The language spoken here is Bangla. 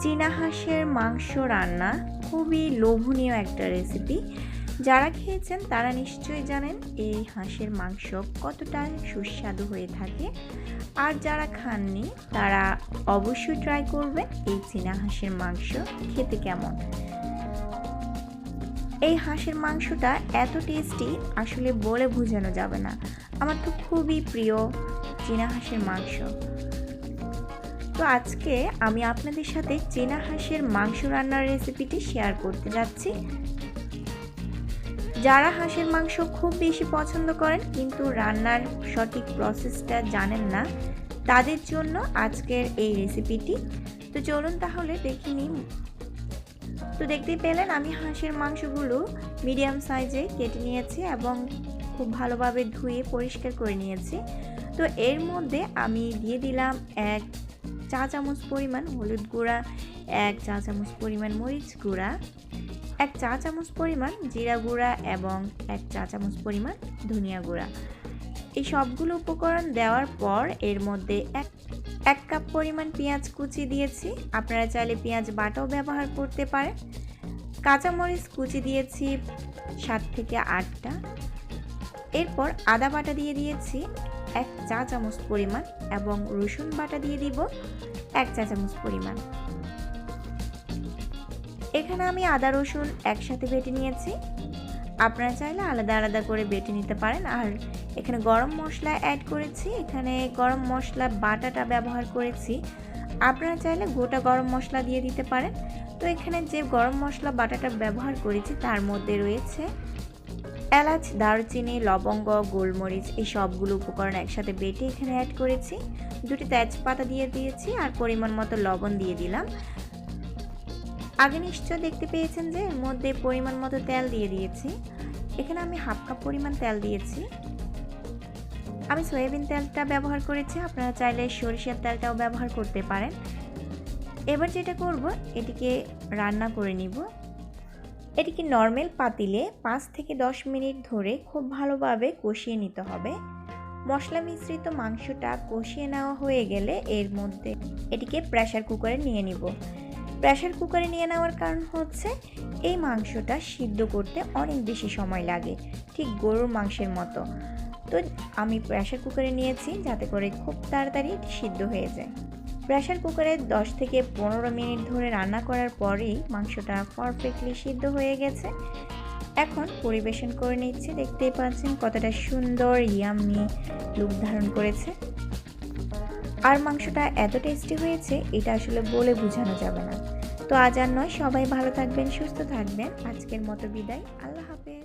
চীনা হাঁসের মাংস রান্না খুবই লোভনীয় একটা রেসিপি। যারা খেয়েছেন তারা নিশ্চয়ই জানেন এই হাঁসের মাংস কতটা সুস্বাদু হয়ে থাকে। আর যারা খাননি তারা অবশ্যই ট্রাই করবেন এই চীনা হাঁসের মাংস খেতে কেমন। এই হাঁসের মাংসটা এত টেস্টি আসলে বলে বোঝানো যাবে না। আমার তো খুবই প্রিয় চীনা হাঁসের মাংস। তো আজকে আমি আপনাদের সাথে চীনা হাঁসের মাংস রান্নার রেসিপিটি শেয়ার করতে যাচ্ছি। যারা হাঁসের মাংস খুব বেশি পছন্দ করেন কিন্তু রান্নার সঠিক প্রসেসটা জানেন না, তাদের জন্য আজকের এই রেসিপিটি। তো চলুন তাহলে দেখে নিই। তো দেখতেই পেলেন আমি হাঁসের মাংসগুলো মিডিয়াম সাইজে কেটে নিয়েছি এবং খুব ভালোভাবে ধুয়ে পরিষ্কার করে নিয়েছি। তো এর মধ্যে আমি দিয়ে দিলাম 1 চা চামচ পরিমাণ হলুদ গুঁড়া, 1 চা চামচ পরিমাণ মরিচ গুঁড়া, 1 চা চামচ পরিমাণ জিরা গুঁড়া এবং 1 চা চামচ পরিমাণ ধনিয়া গুঁড়া। এই সবগুলো উপকরণ দেওয়ার পর এর মধ্যে এক কাপ পরিমাণ পেঁয়াজ কুচি দিয়েছি। আপনারা চাইলে পেঁয়াজ বাটাও ব্যবহার করতে পারেন। কাঁচামরিচ কুচি দিয়েছি 7 থেকে 8টা। এরপর আদা বাটা দিয়ে দিয়েছি 1 চা চামচ পরিমাণ এবং রসুন বাটা দিয়ে দিব 1 চা চামচ পরিমাণ। এখানে আমি আদা রসুন একসাথে বেটে নিয়েছি। আপনারা চাইলে আলাদা আলাদা করে বেটে নিতে পারেন। আর এখানে গরম মশলা অ্যাড করেছি। এখানে গরম মশলা বাটাটা ব্যবহার করেছি। আপনারা চাইলে গোটা গরম মশলা দিয়ে দিতে পারেন। তো এখানে যে গরম মশলা বাটাটা ব্যবহার করেছি তার মধ্যে রয়েছে এলাচ, দারুচিনি, লবঙ্গ, গোলমরিচ, এই সবগুলো উপকরণ একসাথে বেটে এখানে অ্যাড করেছি। 2টি তেজপাতা দিয়ে দিয়েছি আর পরিমাণ মতো লবণ দিয়ে দিলাম। আগে নিশ্চয় দেখতে পেয়েছেন যে এর মধ্যে পরিমাণ মতো তেল দিয়ে দিয়েছি। এখানে আমি হাফ কাপ পরিমাণ তেল দিয়েছি। আমি সয়াবিন তেলটা ব্যবহার করেছি, আপনারা চাইলে সরিষার তেলটাও ব্যবহার করতে পারেন। এবার যেটা করব, এটিকে রান্না করে নিব। এটিকে নর্মাল পাতিলে 5 থেকে 10 মিনিট ধরে খুব ভালোভাবে কষিয়ে নিতে হবে। মশলা মিশ্রিত মাংসটা কষিয়ে নেওয়া হয়ে গেলে এর মধ্যে এটিকে প্রেসার কুকারে নিয়ে নিব। প্রেসার কুকারে নিয়ে নেওয়ার কারণ হচ্ছে এই মাংসটা সিদ্ধ করতে অনেক বেশি সময় লাগে, ঠিক গরুর মাংসের মতো। তো আমি প্রেসার কুকারে নিয়েছি যাতে করে খুব তাড়াতাড়ি সিদ্ধ হয়ে যায়। প্রেসার কুকারে 10 থেকে 15 মিনিট ধরে রান্না করার পরেই মাংসটা পারফেক্টলি সিদ্ধ হয়ে গেছে। এখন পরিবেশন করে নিচ্ছি। দেখতেই পাচ্ছেন কতটা সুন্দর ইয়াম্মি লুক ধারণ করেছে। আর মাংসটা এত টেস্টি হয়েছে এটা আসলে বলে বোঝানো যাবে না। তো আজ আর নয়, সবাই ভালো থাকবেন, সুস্থ থাকবেন। আজকের মতো বিদায়, আল্লাহ হাফেজ।